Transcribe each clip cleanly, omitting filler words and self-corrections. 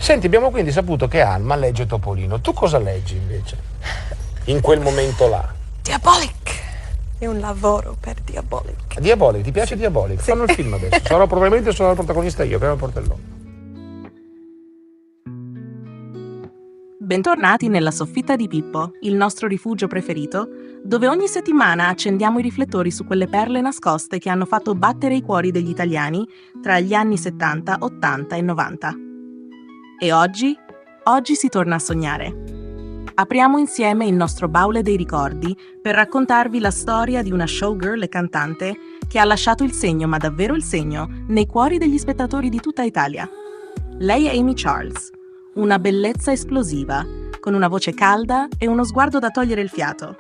Senti, abbiamo quindi saputo che Alma legge Topolino. Tu cosa leggi invece? In quel momento là. Diabolic. È un lavoro per Diabolic. Diabolic, ti piace Diabolic? Fanno il film adesso. Probabilmente sarò il protagonista io, prima portellone. Bentornati nella soffitta di Pippo, il nostro rifugio preferito, dove ogni settimana accendiamo i riflettori su quelle perle nascoste che hanno fatto battere i cuori degli italiani tra gli anni 70, 80 e 90. E oggi si torna a sognare. Apriamo insieme il nostro baule dei ricordi per raccontarvi la storia di una showgirl e cantante che ha lasciato il segno, ma davvero il segno, nei cuori degli spettatori di tutta Italia. Lei è Amy Charles, una bellezza esplosiva, con una voce calda e uno sguardo da togliere il fiato.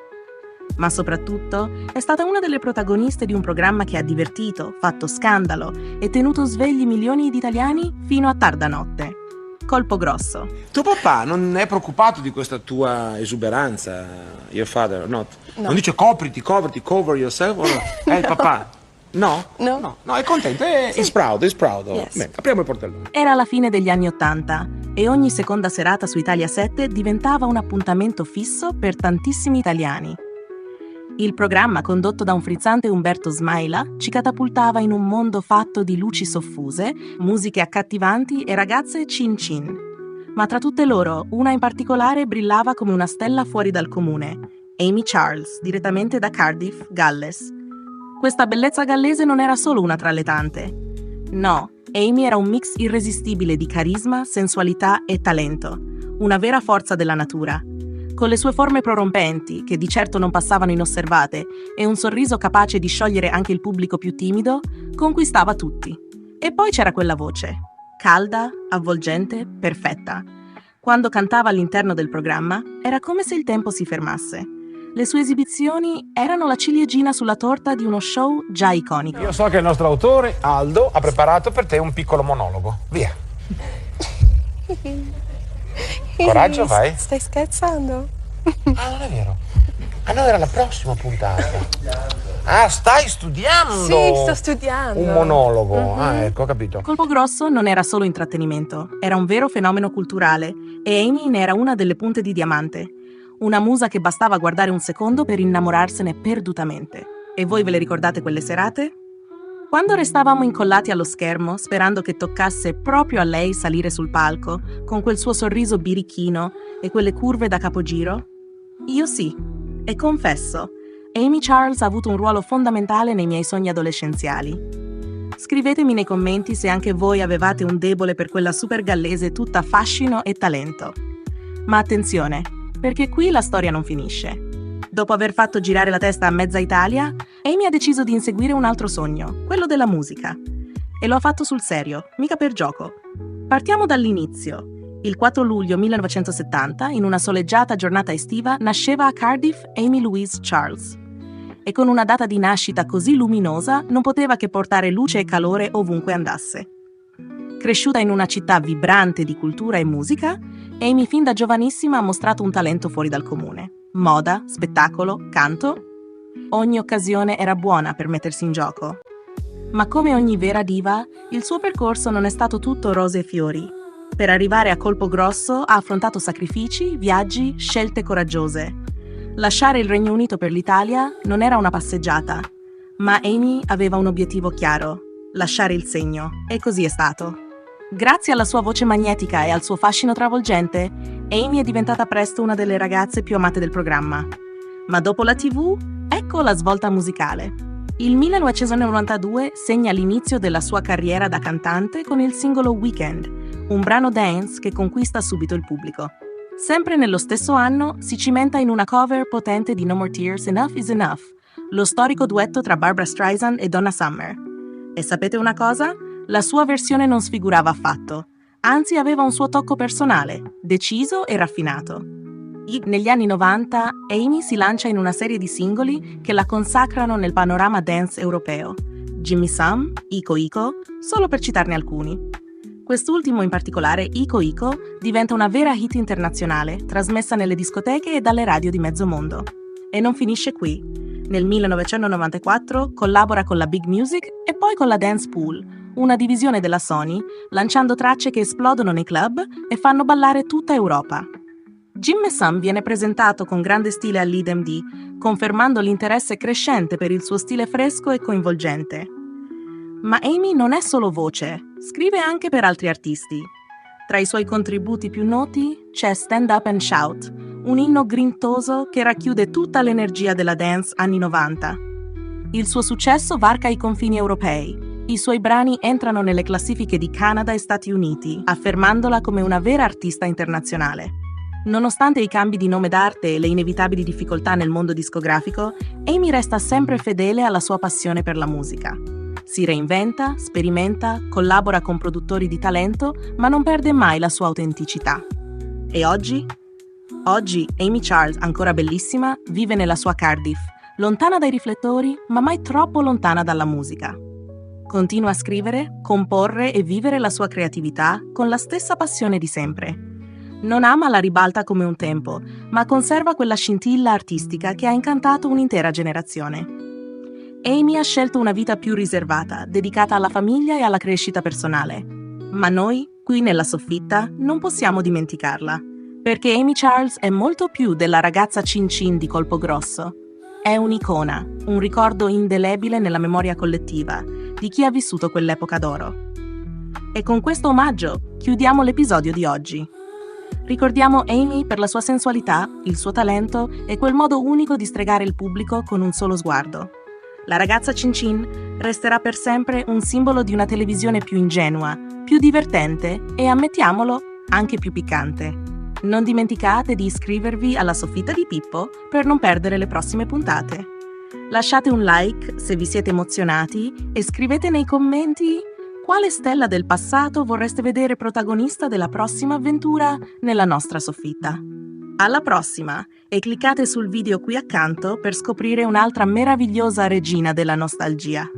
Ma soprattutto è stata una delle protagoniste di un programma che ha divertito, fatto scandalo e tenuto svegli milioni di italiani fino a tarda notte. Colpo grosso. Tuo papà non è preoccupato di questa tua esuberanza, your father, not? No. Non dice copriti, cover yourself? O no? Il papà? No? No. No, è contento, is proud. Yes. Bene, apriamo il portellone. Era la fine degli anni '80 e ogni seconda serata su Italia 7 diventava un appuntamento fisso per tantissimi italiani. Il programma, condotto da un frizzante Umberto Smaila, ci catapultava in un mondo fatto di luci soffuse, musiche accattivanti e ragazze cin cin. Ma tra tutte loro, una in particolare brillava come una stella fuori dal comune, Amy Charles, direttamente da Cardiff, Galles. Questa bellezza gallese non era solo una tra le tante. No, Amy era un mix irresistibile di carisma, sensualità e talento, una vera forza della natura. Con le sue forme prorompenti, che di certo non passavano inosservate, e un sorriso capace di sciogliere anche il pubblico più timido, conquistava tutti. E poi c'era quella voce, calda, avvolgente, perfetta. Quando cantava all'interno del programma, era come se il tempo si fermasse. Le sue esibizioni erano la ciliegina sulla torta di uno show già iconico. Io so che il nostro autore, Aldo, ha preparato per te un piccolo monologo. Via. Coraggio, vai. Stai scherzando? Ah, non è vero. Ah, no, era la prossima puntata. Ah, stai studiando? Sì, sto studiando. Un monologo. Ah, ecco, ho capito. Colpo Grosso non era solo intrattenimento, era un vero fenomeno culturale e Amy ne era una delle punte di diamante. Una musa che bastava guardare un secondo per innamorarsene perdutamente. E voi ve le ricordate quelle serate? Quando restavamo incollati allo schermo, sperando che toccasse proprio a lei salire sul palco, con quel suo sorriso birichino e quelle curve da capogiro? Io sì. E confesso, Amy Charles ha avuto un ruolo fondamentale nei miei sogni adolescenziali. Scrivetemi nei commenti se anche voi avevate un debole per quella super gallese tutta fascino e talento. Ma attenzione, perché qui la storia non finisce. Dopo aver fatto girare la testa a mezza Italia, Amy ha deciso di inseguire un altro sogno, quello della musica. E lo ha fatto sul serio, mica per gioco. Partiamo dall'inizio. Il 4 luglio 1970, in una soleggiata giornata estiva, nasceva a Cardiff Amy Louise Charles. E con una data di nascita così luminosa, non poteva che portare luce e calore ovunque andasse. Cresciuta in una città vibrante di cultura e musica, Amy fin da giovanissima ha mostrato un talento fuori dal comune. Moda, spettacolo, canto. Ogni occasione era buona per mettersi in gioco. Ma come ogni vera diva, il suo percorso non è stato tutto rose e fiori. Per arrivare a Colpo Grosso ha affrontato sacrifici, viaggi, scelte coraggiose. Lasciare il Regno Unito per l'Italia non era una passeggiata, ma Amy aveva un obiettivo chiaro: lasciare il segno, e così è stato. Grazie alla sua voce magnetica e al suo fascino travolgente, Amy è diventata presto una delle ragazze più amate del programma. Ma dopo la TV, ecco la svolta musicale. Il 1992 segna l'inizio della sua carriera da cantante con il singolo Weekend, un brano dance che conquista subito il pubblico. Sempre nello stesso anno si cimenta in una cover potente di No More Tears, Enough is Enough, lo storico duetto tra Barbra Streisand e Donna Summer. E sapete una cosa? La sua versione non sfigurava affatto, anzi aveva un suo tocco personale, deciso e raffinato. Negli anni 90, Amy si lancia in una serie di singoli che la consacrano nel panorama dance europeo. Gimme Some, Ico Ico, solo per citarne alcuni. Quest'ultimo in particolare, Ico Ico, diventa una vera hit internazionale, trasmessa nelle discoteche e dalle radio di mezzo mondo. E non finisce qui. Nel 1994 collabora con la Big Music e poi con la Dance Pool, una divisione della Sony, lanciando tracce che esplodono nei club e fanno ballare tutta Europa. Jim e Sam viene presentato con grande stile all'IDMD, confermando l'interesse crescente per il suo stile fresco e coinvolgente. Ma Amy non è solo voce, scrive anche per altri artisti. Tra i suoi contributi più noti c'è Stand Up and Shout, un inno grintoso che racchiude tutta l'energia della dance anni 90. Il suo successo varca i confini europei. I suoi brani entrano nelle classifiche di Canada e Stati Uniti, affermandola come una vera artista internazionale. Nonostante i cambi di nome d'arte e le inevitabili difficoltà nel mondo discografico, Amy resta sempre fedele alla sua passione per la musica. Si reinventa, sperimenta, collabora con produttori di talento, ma non perde mai la sua autenticità. E oggi? Oggi Amy Charles, ancora bellissima, vive nella sua Cardiff, lontana dai riflettori, ma mai troppo lontana dalla musica. Continua a scrivere, comporre e vivere la sua creatività con la stessa passione di sempre. Non ama la ribalta come un tempo, ma conserva quella scintilla artistica che ha incantato un'intera generazione. Amy ha scelto una vita più riservata, dedicata alla famiglia e alla crescita personale. Ma noi, qui nella soffitta, non possiamo dimenticarla. Perché Amy Charles è molto più della ragazza Cin Cin di Colpo Grosso. È un'icona, un ricordo indelebile nella memoria collettiva di chi ha vissuto quell'epoca d'oro. E con questo omaggio chiudiamo l'episodio di oggi. Ricordiamo Amy per la sua sensualità, il suo talento e quel modo unico di stregare il pubblico con un solo sguardo. La ragazza Cin Cin resterà per sempre un simbolo di una televisione più ingenua, più divertente e, ammettiamolo, anche più piccante. Non dimenticate di iscrivervi alla Soffitta di Pippo per non perdere le prossime puntate. Lasciate un like se vi siete emozionati e scrivete nei commenti quale stella del passato vorreste vedere protagonista della prossima avventura nella nostra soffitta. Alla prossima e cliccate sul video qui accanto per scoprire un'altra meravigliosa regina della nostalgia.